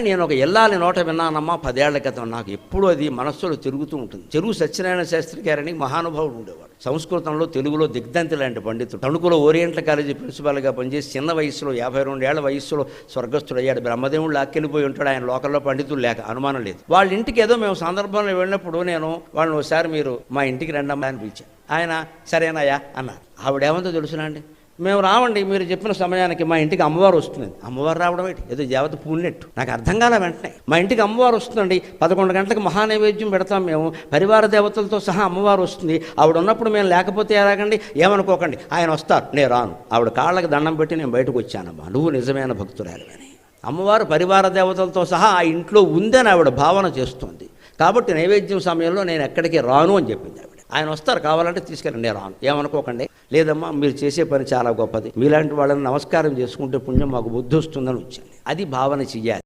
నేను ఒక ఎల్లాలి నోట విన్నానమ్మా 10 ఏళ్ల క్రితం. నాకు ఎప్పుడూ అది మనస్సులో తిరుగుతూ ఉంటుంది. చెరువు సత్యనారాయణ శాస్త్రి గారని మహానుభావుడు ఉండేవాడు. సంస్కృతంలో తెలుగులో దిగ్ధంతి లాంటి పండితుడు. తణుకులో ఓరియంటల్ కాలేజీ ప్రిన్సిపాల్గా పనిచేసి చిన్న వయసులో 52 ఏళ్ల వయస్సులో స్వర్గస్థుడయ్యాడు. బ్రహ్మదేవుడు లాక్కెళ్ళిపోయి ఉంటాడు. ఆయన లోకల్లో పండితులు లేక అనుమానం లేదు. వాళ్ళ ఇంటికి ఏదో మేము సందర్భంలో వెళ్ళినప్పుడు నేను వాళ్ళని ఒకసారి మీరు మా ఇంటికి రండమ్మా అని పిలిచాను. ఆయన సరేనాయా అన్నారు. ఆవిడేమందో తెలుసునా అండి, మేము రావండి, మీరు చెప్పిన సమయానికి మా ఇంటికి అమ్మవారు వస్తుంది. అమ్మవారు రావడం ఏంటి, ఏదో దేవత పూనినట్టు. నాకు అర్థం కాలే. వెంటనే మా ఇంటికి అమ్మవారు వస్తుందండి, 11 గంటలకు మహానైవేద్యం పెడతాం మేము, పరివార దేవతలతో సహా అమ్మవారు వస్తుంది. ఆవిడ ఉన్నప్పుడు మేము లేకపోతే ఎలాగండి, ఏమనుకోకండి, ఆయన వస్తారు, నేను రాను. ఆవిడ కాళ్ళకి దండం పెట్టి నేను బయటకు వచ్చానమ్మా, నువ్వు నిజమైన భక్తురాలివని. అమ్మవారు పరివార దేవతలతో సహా ఆ ఇంట్లో ఉందని ఆవిడ భావన చేస్తుంది. కాబట్టి నైవేద్యం సమయంలో నేను ఎక్కడికి రాను అని చెప్పింది ఆవిడ. ఆయన వస్తారు, కావాలంటే తీసుకెళ్ళండి, నేను రాను, ఏమనుకోకండి. లేదమ్మా, మీరు చేసే పని చాలా గొప్పది, మీలాంటి వాళ్ళని నమస్కారం చేసుకుంటే పుణ్యం మాకు బుద్ధి వస్తుందని వచ్చాను. అది భావన చెయ్యాలి.